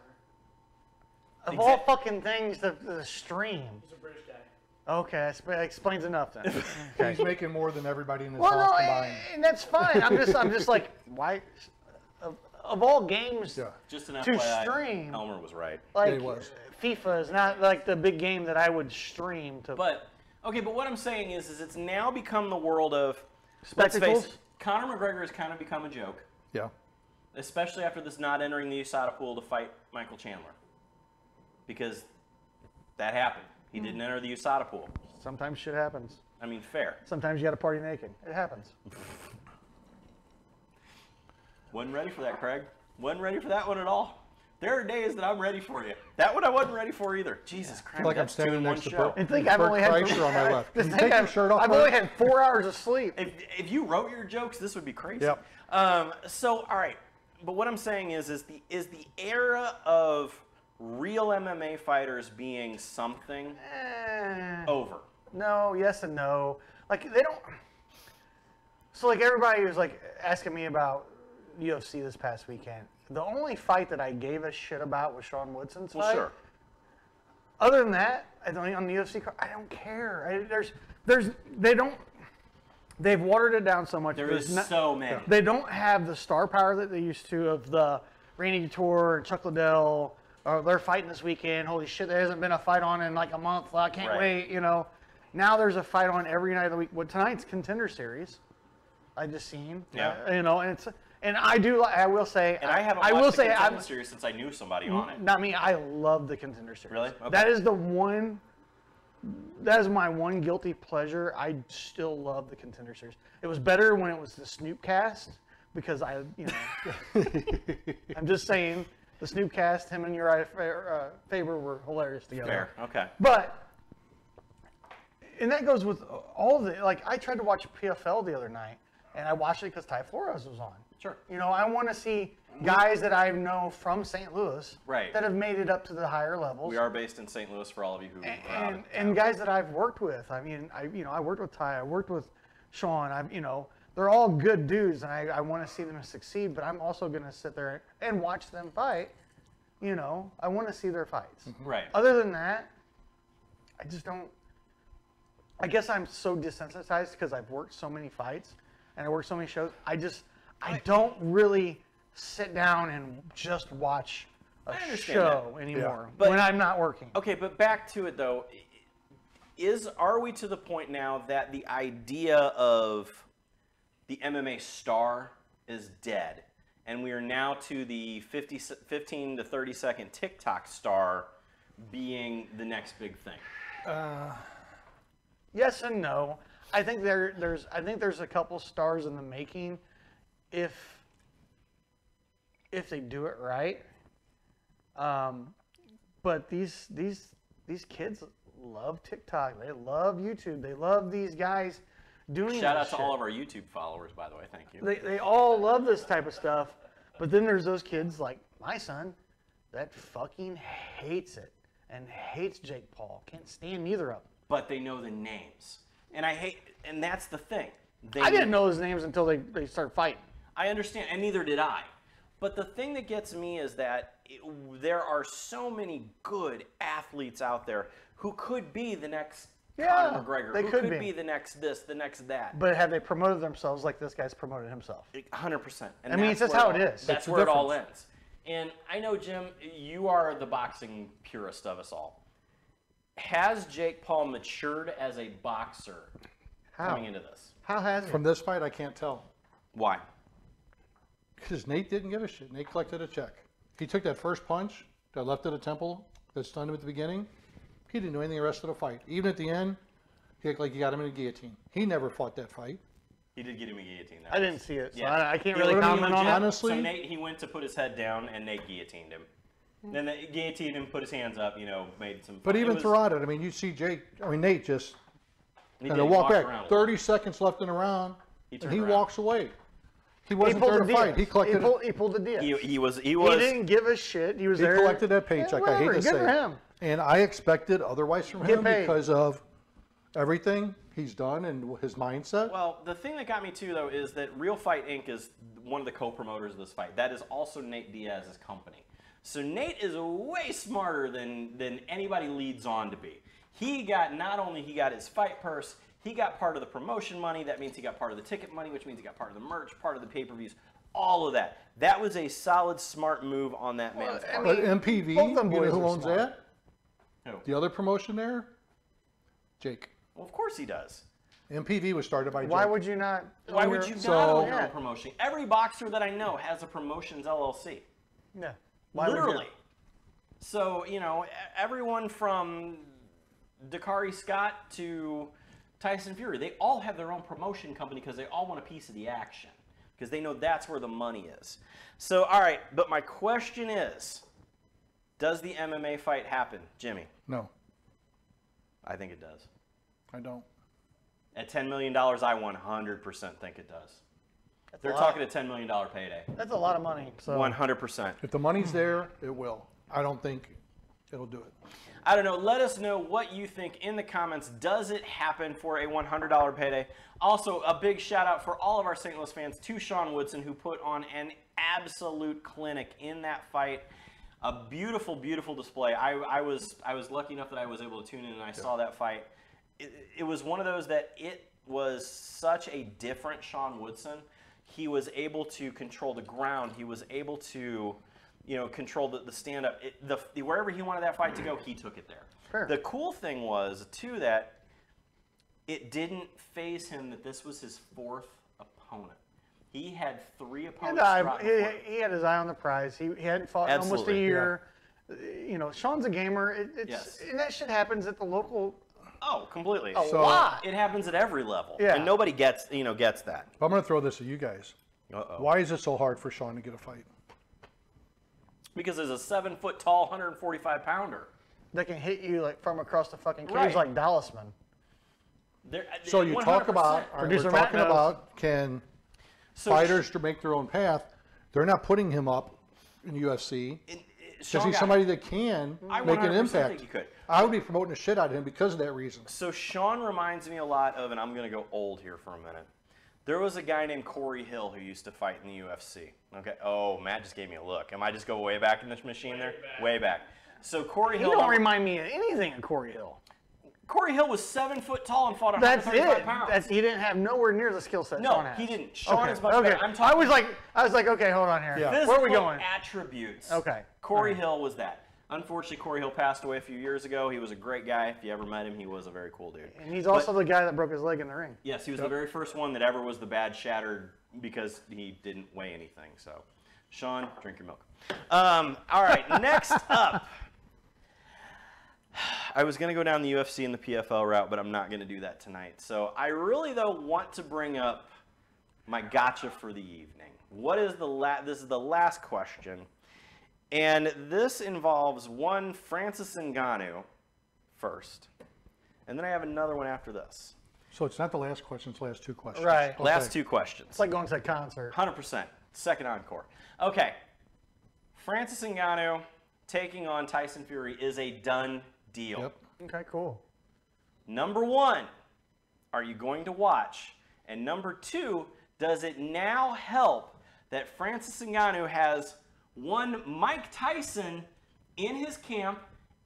Of all fucking things, the stream. He's a British guy. Okay, that explains enough then. He's making more than everybody in this Well, house no, combined. and that's fine. I'm just like, why? Of all games, Yeah. Just an To FYI, stream. Elmer was right. like It was. FIFA is not like the big game that I would stream to. But what I'm saying is it's now become the world of let's face Spectacles? it, Conor McGregor has kind of become a joke, Yeah. especially after this not entering the USADA pool to fight Michael Chandler, because that happened. He didn't enter the USADA pool. Sometimes shit happens. I mean, fair. Sometimes you got to party naked. It happens. Wasn't ready for that, Craig. Wasn't ready for that one at all. There are days that I'm ready for you. That one I wasn't ready for either. Jesus I Christ. feel like I'm that's two standing in one next to show. Bert. And think I've only had Kreischer on my left. Just Can you think take your shirt off, I've Bert? only had 4 hours of sleep. If you wrote your jokes, this would be crazy. Yep. So, all right. But what I'm saying is the era of real MMA fighters being something over. No, yes and no. Like they don't. So like everybody was like asking me about UFC this past weekend. The only fight that I gave a shit about was Sean Woodson's fight. Well, sure. Other than that, on the UFC card, I don't care. They've watered it down so much. There There's is not- so many. They don't have the star power that they used to of the Randy Couture and Chuck Liddell. They're fighting this weekend. Holy shit, there hasn't been a fight on in like a month. I can't Right. wait, Now there's a fight on every night of the week. Well, tonight's Contender Series. I just seen. Yeah. And I will say. And I haven't I will watched the say Contender Series since I knew somebody on it. Not me. I love the Contender Series. Really? Okay. That is the one. That is my one guilty pleasure. I still love the Contender Series. It was better when it was the Snoop cast because I'm just saying the Snoop cast, him and Uriah Faber were hilarious together. Fair. Okay. But, and that goes with all of the, like, I tried to watch PFL the other night, and I watched it because Ty Flores was on. Sure. I want to see guys that I know from St. Louis Right. that have made it up to the higher levels. We are based in St. Louis for all of you who are out of And town. guys that I've worked with. I mean, I worked with Ty, I worked with Sean. They're all good dudes, and I want to see them succeed. But I'm also going to sit there and watch them fight. I want to see their fights. Right. Other than that, I just don't. I guess I'm so desensitized because I've worked so many fights and I work so many shows. I don't really sit down and just watch a I understand show anymore But- when I'm not working. Okay, but back to it though. Are we to the point now that the idea of the MMA star is dead, and we are now to the 15 to 30 second TikTok star being the next big thing? Yes and no. I think there's a couple stars in the making if they do it right. But these kids love TikTok. They love YouTube. They love these guys doing Shout this out to shit. all of our YouTube followers, by the way. Thank you. They all love this type of stuff. But then there's those kids like my son that fucking hates it and hates Jake Paul. Can't stand neither of them. But they know the names, and that's the thing. I didn't know his names until they start fighting. I understand, and neither did I. But the thing that gets me is that there are so many good athletes out there who could be the next Conor McGregor. they who could be be. the next this, the next that. But have they promoted themselves like this guy's promoted himself? 100%. And I mean, it's that's just where how it all- is. That's That's the where it all difference. ends. And I know, Jim, you are the boxing purist of us all. has Jake Paul matured as a boxer coming into this? How has From this fight, I can't tell. Why? Because Nate didn't give a shit. Nate collected a check. He took that first punch that left of the temple that stunned him at the beginning. He didn't do anything the rest of the fight. Even at the end, he looked like he got him in a guillotine. He never fought that fight. He did get him a guillotine. I didn't see it, so Yeah. I can't He really looked comment on it. honestly. So Nate, he went to put his head down, and Nate guillotined him. Then they guillotined him, put his hands up, made some. But it even was- throughout it, I mean, you see Nate just he kind did, of he walk walked around back. a little. 30 seconds left in the round, He and turned he around. walks away. He He wasn't pulled there the to fight. Diaz. He collected. He pulled the Diaz. He was. He didn't give a shit. He was He there. collected that paycheck. I hate whatever, to good say for it. him. And I expected otherwise from Get him paid. because of everything he's done and his mindset. Well, the thing that got me too, though, is that Real Fight Inc. is one of the co-promoters of this fight. That is also Nate Diaz's company. So Nate is way smarter than anybody leads on to be. Not only he got his fight purse, he got part of the promotion money. That means he got part of the ticket money, which means he got part of the merch, part of the pay-per-views, all of that. That was a solid, smart move on that man's I part. But mean, MPV, both them you know boys who are owns smart. that? Who? The other promotion there? Jake. Well, of course he does. MPV was started by Jake. Why would you not? Why own would your- you not So- own your own promotion? Every boxer that I know has a promotions LLC. Yeah. Why would you? Literally. So, everyone from Dakari Scott to Tyson Fury, they all have their own promotion company because they all want a piece of the action. Because they know that's where the money is. So, all right, but my question is, does the MMA fight happen, Jimmy? No, I think it does. I don't. At $10 million, I 100% think it does. They're a lot. talking a $10 million payday. That's a lot of money. So 100%. If the money's there, it will. I don't think it'll do it. I don't know. Let us know what you think in the comments. Does it happen for a $100 payday? Also, a big shout out for all of our St. Louis fans to Sean Woodson, who put on an absolute clinic in that fight. A beautiful, beautiful display. I was lucky enough that I was able to tune in and I saw that fight. It was one of those that it was such a different Sean Woodson. He was able to control the ground. He was able to, control the stand-up. Wherever he wanted that fight to go, he took it there. Sure. The cool thing was, too, that it didn't faze him that this was his fourth opponent. He had 3 opponents drop before. he had his eye on the prize. He hadn't fought in almost a Absolutely, year. Sean's a gamer. Yes. And that shit happens at the local Oh, completely. a So- lot. It happens at every level. Yeah. And nobody gets that. But I'm going to throw this at you guys. Uh-oh. Why is it so hard for Sean to get a fight? Because there's a 7-foot tall, 145-pounder. That can hit you like from across the fucking cage Right. like Dallasman. So you talk 100%. about, all right, we're Producer Matt talking knows. about can So fighters to make their own path. They're not putting him up in UFC because Sean he's got- somebody that can I make an 100% impact. think he could. I would be promoting the shit out of him because of that reason. So Sean reminds me a lot of, and I'm going to go old here for a minute. There was a guy named Corey Hill who used to fight in the UFC. Okay. Oh, Matt just gave me a look. Am I just go way back in this machine there? Way back. So Corey He Hill. don't remind me of anything of Corey Hill. Corey Hill was 7 foot tall and fought That's 135 it. pounds. He didn't have nowhere near the skill set No, Sean has. he didn't. Sean okay. is much okay. better. I'm talking I was like, okay, hold on here. Yeah. Where are we physical going? attributes. Okay. Corey All right. Hill was that. Unfortunately, Corey Hill passed away a few years ago. He was a great guy. If you ever met him, he was a very cool dude. And he's also the guy that broke his leg in the ring. Yes, he was the very first one that ever was the bad shattered because he didn't weigh anything. So, Sean, drink your milk. All right, next up. I was going to go down the UFC and the PFL route, but I'm not going to do that tonight. So I really, though, want to bring up my gotcha for the evening. What is this is the last question. And this involves one Francis Ngannou first. And then I have another one after this. So it's not the last question; it's the last 2 questions. Right. Okay. Last 2 questions. It's like going to a concert. 100%. Second encore. Okay. Francis Ngannou taking on Tyson Fury is a done deal. Yep. Okay, cool. Number 1, are you going to watch? And number 2, does it now help that Francis Ngannou has one Mike Tyson in his camp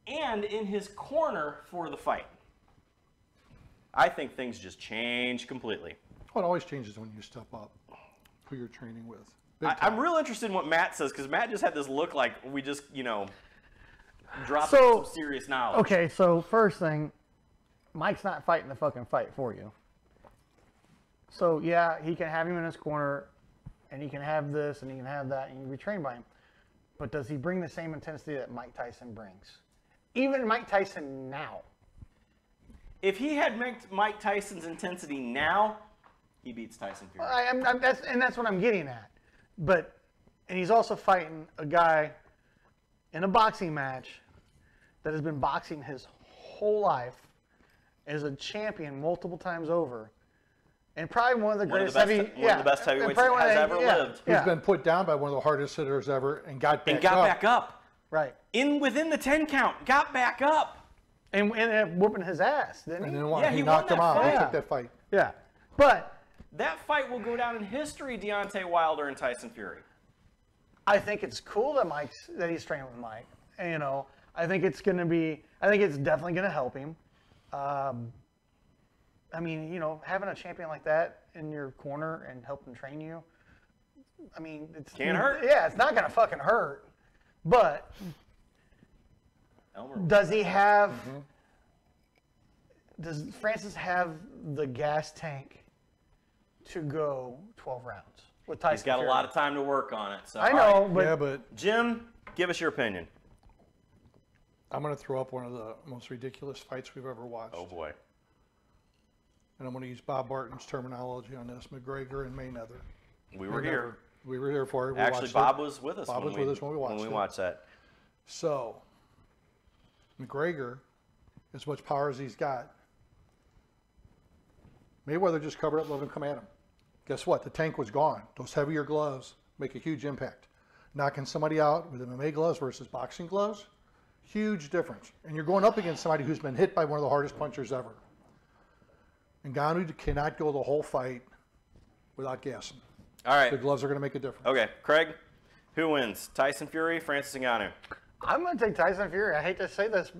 and in his corner for the fight? I think things just change completely. Well, it always changes when you step up who you're training with. Big I'm time. real interested in what Matt says because Matt just had this look like we just, dropping So- some serious knowledge. Okay, so first thing, Mike's not fighting the fucking fight for you. So yeah, he can have him in his corner, and he can have this, and he can have that, and you can be trained by him. But does he bring the same intensity that Mike Tyson brings? Even Mike Tyson now. If he had Mike Tyson's intensity now, he beats Tyson Fury. That's what I'm getting at. And he's also fighting a guy in a boxing match that has been boxing his whole life, as a champion multiple times over, and probably one of the greatest one of the best heavyweights that has ever lived. Who's been put down by one of the hardest hitters ever and got back back up. Right. Within the 10 count, got back up. And whooping his ass, didn't he? And then he he won knocked him that out. fight. He took that fight. Yeah. But That fight will go down in history, Deontay Wilder and Tyson Fury. I think it's cool that he's training with Mike. And, you know, I think it's definitely going to help him. I mean, you know, having a champion like that in your corner and help him train you, I mean, Can't hurt. Yeah, it's not going to fucking hurt. But Elmer. does he have? Does Francis have the gas tank to go 12 rounds with Tyson? He's got Fury? a lot of time to work on it. So, I all know, right. but Yeah, but Jim, give us your opinion. I'm going to throw up one of the most ridiculous fights we've ever watched. Oh boy. And I'm going to use Bob Barton's terminology on this, McGregor and Mayweather. We were here. We were here for it. We Actually, watched Bob it. was with us. Bob was with us when we watched it. that. So, McGregor, as much power as he's got, Mayweather just covered up, let him come at him. Guess what? The tank was gone. Those heavier gloves make a huge impact. Knocking somebody out with MMA gloves versus boxing gloves, huge difference. And you're going up against somebody who's been hit by one of the hardest punchers ever. Ngannou cannot go the whole fight without gassing. All right. The gloves are going to make a difference. Okay, Craig, who wins? Tyson Fury, Francis Ngannou? I'm going to take Tyson Fury. I hate to say this.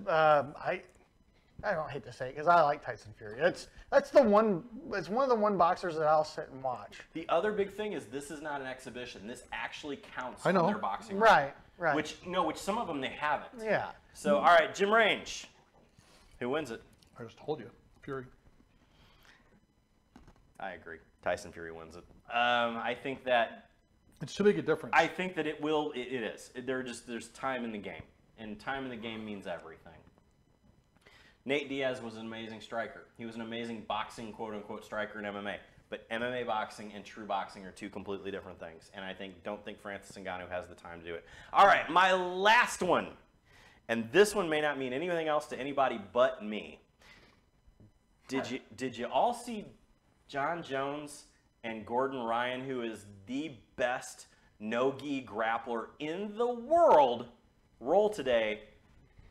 I don't hate to say it because I like Tyson Fury. That's the one. It's one of the one boxers that I'll sit and watch. The other big thing is this is not an exhibition. This actually counts I know. on their boxing. Right. Which some of them they haven't. Yeah. So, all right, Jim Range, who wins it? I just told you, Fury. I agree. Tyson Fury wins it. I think that It's too big a difference. I think that it will. It is. There's time in the game, and time in the game means everything. Nate Diaz was an amazing striker. He was an amazing boxing, quote unquote, striker in MMA. But MMA boxing and true boxing are two completely different things. And I don't think Francis Ngannou has the time to do it. All right, my last one. And this one may not mean anything else to anybody but me. Did you all see John Jones and Gordon Ryan, who is the best no-gi grappler in the world, roll today,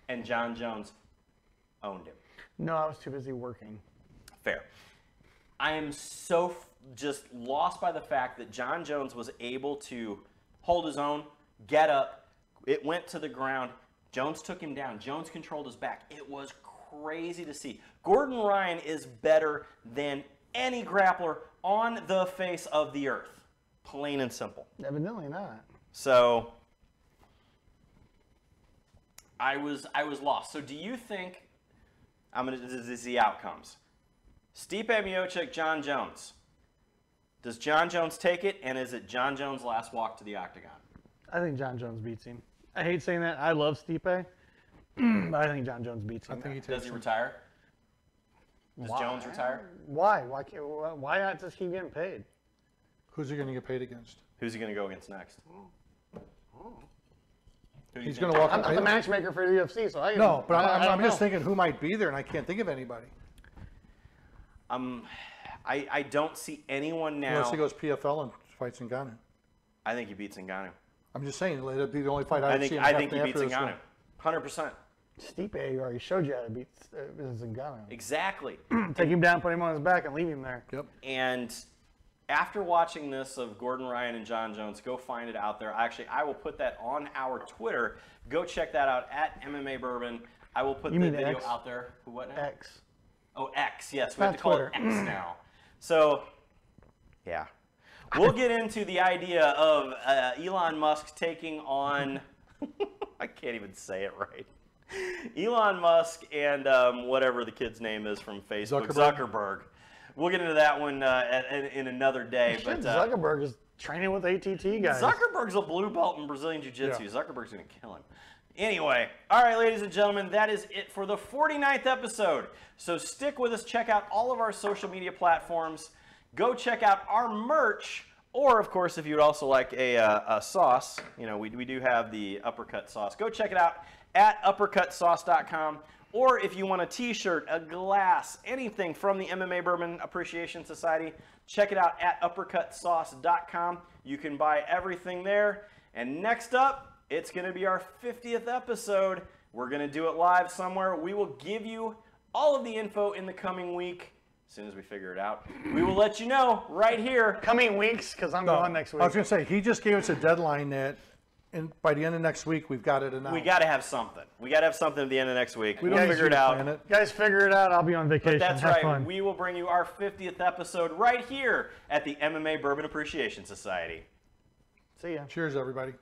and John Jones owned him? No, I was too busy working. Fair. I am so just lost by the fact that John Jones was able to hold his own, get up, it went to the ground, Jones took him down, Jones controlled his back. It was crazy to see. Gordon Ryan is better than any grappler on the face of the earth. Plain and simple. Evidently not. So I was lost. So do you think this is the outcomes? Stipe Miocic, John Jones. Does John Jones take it, and is it John Jones' last walk to the octagon? I think John Jones beats him. I hate saying that. I love Stipe, but I think John Jones beats him. I think he takes Does he him. retire? Does Jones retire? Why? Why not just keep getting paid? Who's he going to get paid against? Who's he going to go against next? Who do you He's think? going to walk. I'm not the matchmaker for the UFC, so I No, but I I'm don't just know. thinking who might be there, and I can't think of anybody. I don't see anyone now. Unless he goes PFL and fights Ngannou. I think he beats Ngannou. I'm just saying, let it be the only fight I I'd think see him he after beats this Ngannou. one. 100%. Stipe already showed you how to beat Ngannou. Exactly. Take him down, put him on his back, and leave him there. Yep. And after watching this of Gordon Ryan and John Jones, go find it out there. Actually, I will put that on our Twitter. Go check that out at MMA Bourbon. I will put You the mean video X? out there. What now? X. Oh, X. Yes, we have Not to call Twitter. it X now. So, yeah. We'll get into the idea of Elon Musk taking on, I can't even say it right. Elon Musk and whatever the kid's name is from Facebook, Zuckerberg. We'll get into that one in another day. But Zuckerberg is training with ATT guys. Zuckerberg's a blue belt in Brazilian Jiu-Jitsu. Yeah. Zuckerberg's going to kill him. Anyway, all right, ladies and gentlemen, that is it for the 49th episode. So stick with us. Check out all of our social media platforms. Go check out our merch. Or, of course, if you would also like a sauce, you know, we do have the Uppercut sauce. Go check it out at uppercutsauce.com. Or if you want a t-shirt, a glass, anything from the MMA Bourbon Appreciation Society, check it out at uppercutsauce.com. You can buy everything there. And next up, it's going to be our 50th episode. We're going to do it live somewhere. We will give you all of the info in the coming week. As soon as we figure it out, we will let you know right here. Coming weeks, because I'm going next week. I was going to say, he just gave us a deadline that by the end of next week, we've got it announced. We got to have something. We got to have something at the end of next week. We'll figure it out. Guys, figure it out. I'll be on vacation. But that's have right. Fun. We will bring you our 50th episode right here at the MMA Bourbon Appreciation Society. See ya. Cheers, everybody.